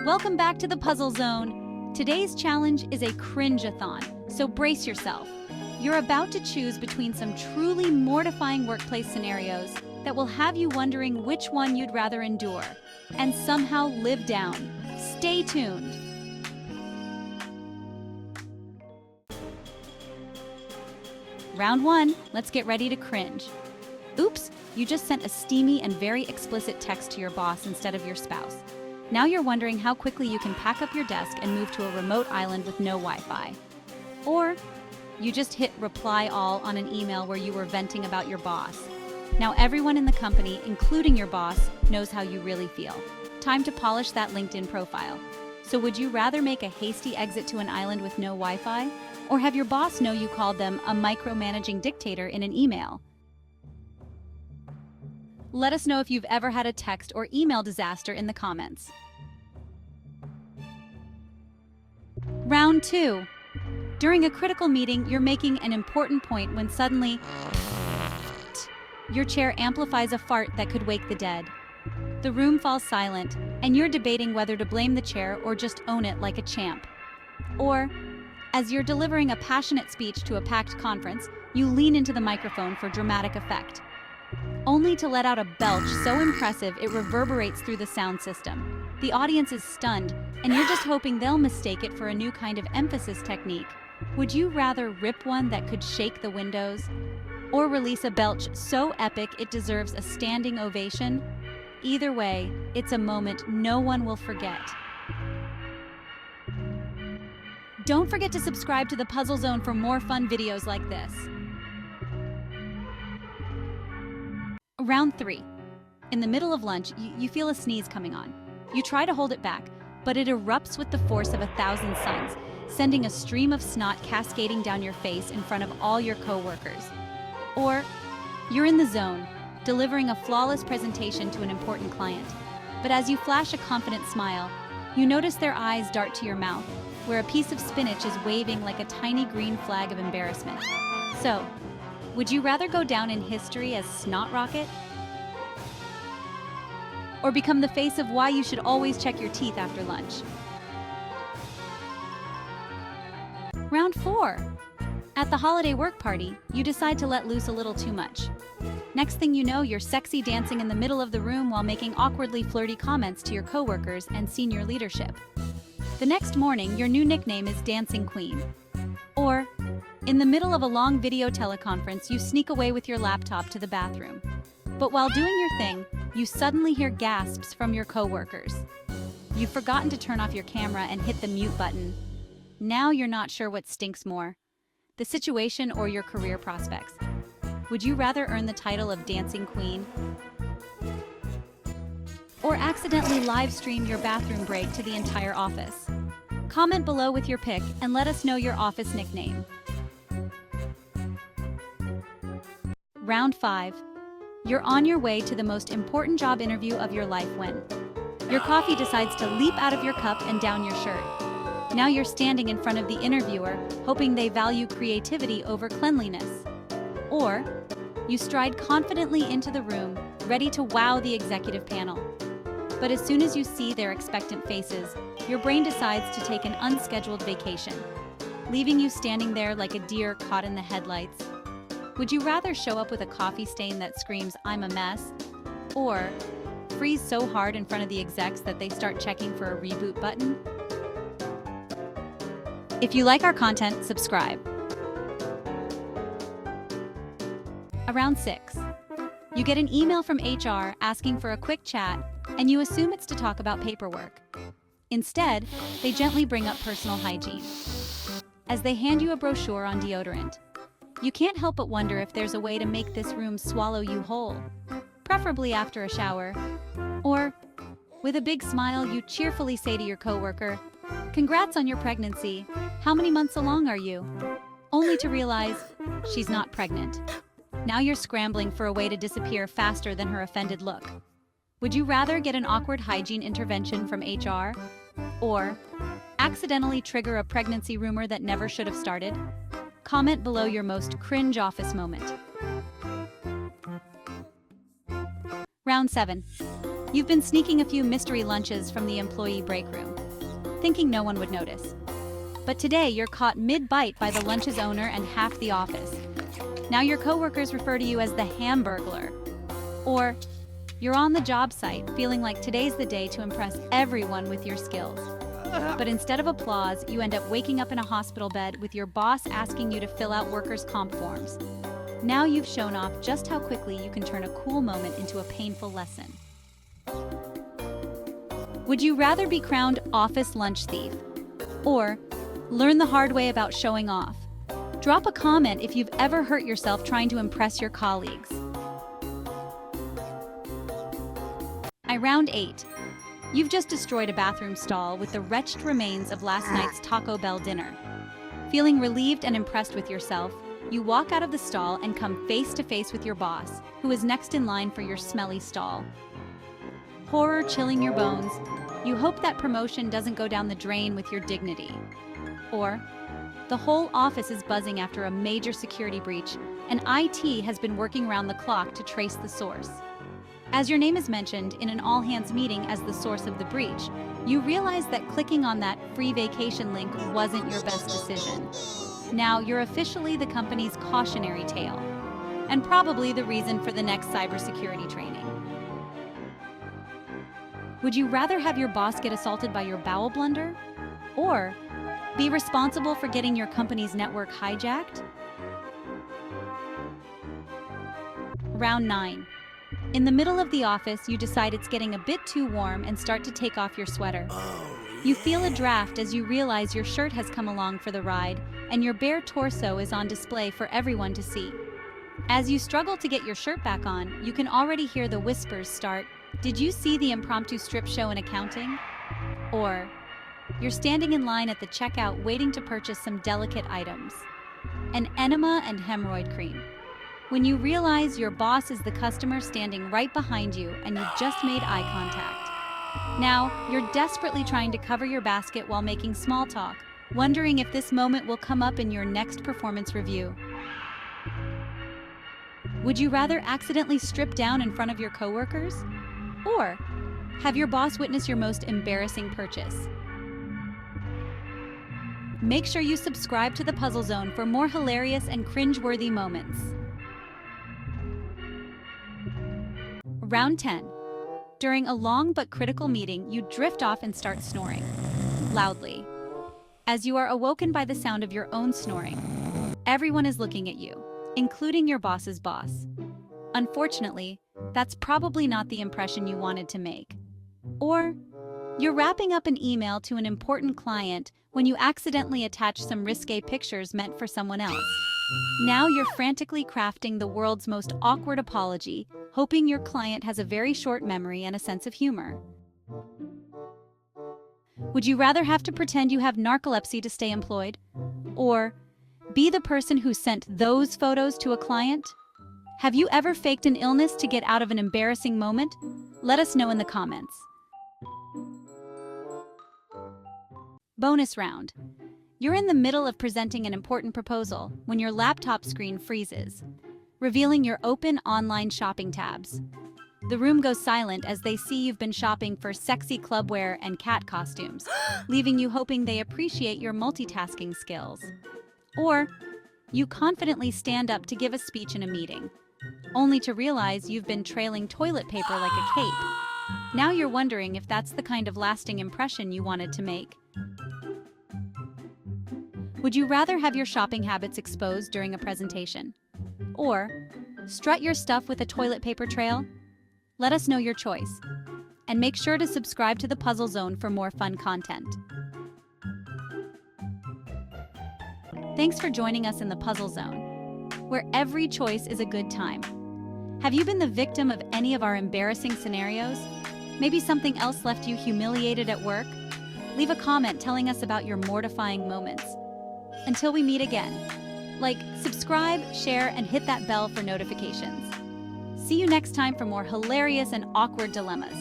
Welcome back to the Puzzle Zone. Today's challenge is a cringe-a-thon, so brace yourself. You're about to choose between some truly mortifying workplace scenarios that will have you wondering which one you'd rather endure and somehow live down. Stay tuned. Round 1, let's get ready to cringe. Oops, you just sent a steamy and very explicit text to your boss instead of your spouse. Now you're wondering how quickly you can pack up your desk and move to a remote island with no Wi-Fi. Or you just hit reply all on an email where you were venting about your boss. Now everyone in the company, including your boss, knows how you really feel. Time to polish that LinkedIn profile. So would you rather make a hasty exit to an island with no Wi-Fi? Or have your boss know you called them a micromanaging dictator in an email? Let us know if you've ever had a text or email disaster in the comments. Round 2. During a critical meeting, you're making an important point when suddenly your chair amplifies a fart that could wake the dead. The room falls silent, and you're debating whether to blame the chair or just own it like a champ. Or, as you're delivering a passionate speech to a packed conference, you lean into the microphone for dramatic effect, only to let out a belch so impressive it reverberates through the sound system. The audience is stunned, and you're just hoping they'll mistake it for a new kind of emphasis technique. Would you rather rip one that could shake the windows, or release a belch so epic it deserves a standing ovation? Either way, it's a moment no one will forget. Don't forget to subscribe to the Puzzle Zone for more fun videos like this. Round 3. In the middle of lunch, you feel a sneeze coming on. You try to hold it back, but it erupts with the force of 1,000 suns, sending a stream of snot cascading down your face in front of all your co-workers. Or, you're in the zone, delivering a flawless presentation to an important client. But as you flash a confident smile, you notice their eyes dart to your mouth, where a piece of spinach is waving like a tiny green flag of embarrassment. So, would you rather go down in history as Snot Rocket? Or become the face of why you should always check your teeth after lunch? Round 4. At the holiday work party, you decide to let loose a little too much. Next thing you know, you're sexy dancing in the middle of the room while making awkwardly flirty comments to your coworkers and senior leadership. The next morning, your new nickname is Dancing Queen. Or, in the middle of a long video teleconference, you sneak away with your laptop to the bathroom. But while doing your thing, you suddenly hear gasps from your coworkers. You've forgotten to turn off your camera and hit the mute button. Now you're not sure what stinks more, the situation or your career prospects. Would you rather earn the title of Dancing Queen or accidentally live stream your bathroom break to the entire office? Comment below with your pick and let us know your office nickname. Round 5. You're on your way to the most important job interview of your life when your coffee decides to leap out of your cup and down your shirt. Now you're standing in front of the interviewer, hoping they value creativity over cleanliness. Or, you stride confidently into the room, ready to wow the executive panel. But as soon as you see their expectant faces, your brain decides to take an unscheduled vacation, leaving you standing there like a deer caught in the headlights. Would you rather show up with a coffee stain that screams, "I'm a mess," or freeze so hard in front of the execs that they start checking for a reboot button? If you like our content, subscribe. Round 6. You get an email from HR asking for a quick chat, and you assume it's to talk about paperwork. Instead, they gently bring up personal hygiene, as they hand you a brochure on deodorant. You can't help but wonder if there's a way to make this room swallow you whole, preferably after a shower. Or, with a big smile, you cheerfully say to your coworker, "Congrats on your pregnancy. How many months along are you?" Only to realize she's not pregnant. Now you're scrambling for a way to disappear faster than her offended look. Would you rather get an awkward hygiene intervention from HR? Or accidentally trigger a pregnancy rumor that never should have started? Comment below your most cringe office moment. Round 7. You've been sneaking a few mystery lunches from the employee break room, thinking no one would notice. But today you're caught mid-bite by the lunch's owner and half the office. Now your coworkers refer to you as the Hamburglar. Or you're on the job site feeling like today's the day to impress everyone with your skills. But instead of applause, you end up waking up in a hospital bed with your boss asking you to fill out workers' comp forms. Now you've shown off just how quickly you can turn a cool moment into a painful lesson. Would you rather be crowned office lunch thief or learn the hard way about showing off? Drop a comment if you've ever hurt yourself trying to impress your colleagues. Round 8. You've just destroyed a bathroom stall with the wretched remains of last night's Taco Bell dinner. Feeling relieved and impressed with yourself, you walk out of the stall and come face to face with your boss, who is next in line for your smelly stall. Horror chilling your bones, you hope that promotion doesn't go down the drain with your dignity. Or the whole office is buzzing after a major security breach, and IT has been working around the clock to trace the source. As your name is mentioned in an all-hands meeting as the source of the breach, you realize that clicking on that free vacation link wasn't your best decision. Now you're officially the company's cautionary tale, and probably the reason for the next cybersecurity training. Would you rather have your boss get assaulted by your bowel blunder, or be responsible for getting your company's network hijacked? Round 9. In the middle of the office, you decide it's getting a bit too warm and start to take off your sweater. You feel a draft as you realize your shirt has come along for the ride and your bare torso is on display for everyone to see. As you struggle to get your shirt back on, you can already hear the whispers start, "Did you see the impromptu strip show in accounting?" Or, you're standing in line at the checkout waiting to purchase some delicate items. An enema and hemorrhoid cream. When you realize your boss is the customer standing right behind you and you've just made eye contact. Now, you're desperately trying to cover your basket while making small talk, wondering if this moment will come up in your next performance review. Would you rather accidentally strip down in front of your coworkers? Or have your boss witness your most embarrassing purchase? Make sure you subscribe to the Puzzle Zone for more hilarious and cringe-worthy moments. Round 10. During a long but critical meeting, you drift off and start snoring loudly. As you are awoken by the sound of your own snoring, everyone is looking at you, including your boss's boss. Unfortunately, that's probably not the impression you wanted to make. Or you're wrapping up an email to an important client when you accidentally attach some risque pictures meant for someone else. Now you're frantically crafting the world's most awkward apology, hoping your client has a very short memory and a sense of humor. Would you rather have to pretend you have narcolepsy to stay employed? Or be the person who sent those photos to a client? Have you ever faked an illness to get out of an embarrassing moment? Let us know in the comments. Bonus round. You're in the middle of presenting an important proposal when your laptop screen freezes, revealing your open online shopping tabs. The room goes silent as they see you've been shopping for sexy clubwear and cat costumes, leaving you hoping they appreciate your multitasking skills. Or you confidently stand up to give a speech in a meeting, only to realize you've been trailing toilet paper like a cape. Now you're wondering if that's the kind of lasting impression you wanted to make. Would you rather have your shopping habits exposed during a presentation? Or strut your stuff with a toilet paper trail? Let us know your choice. And make sure to subscribe to the Puzzle Zone for more fun content. Thanks for joining us in the Puzzle Zone, where every choice is a good time. Have you been the victim of any of our embarrassing scenarios? Maybe something else left you humiliated at work? Leave a comment telling us about your mortifying moments. Until we meet again, like, subscribe, share, and hit that bell for notifications. See you next time for more hilarious and awkward dilemmas.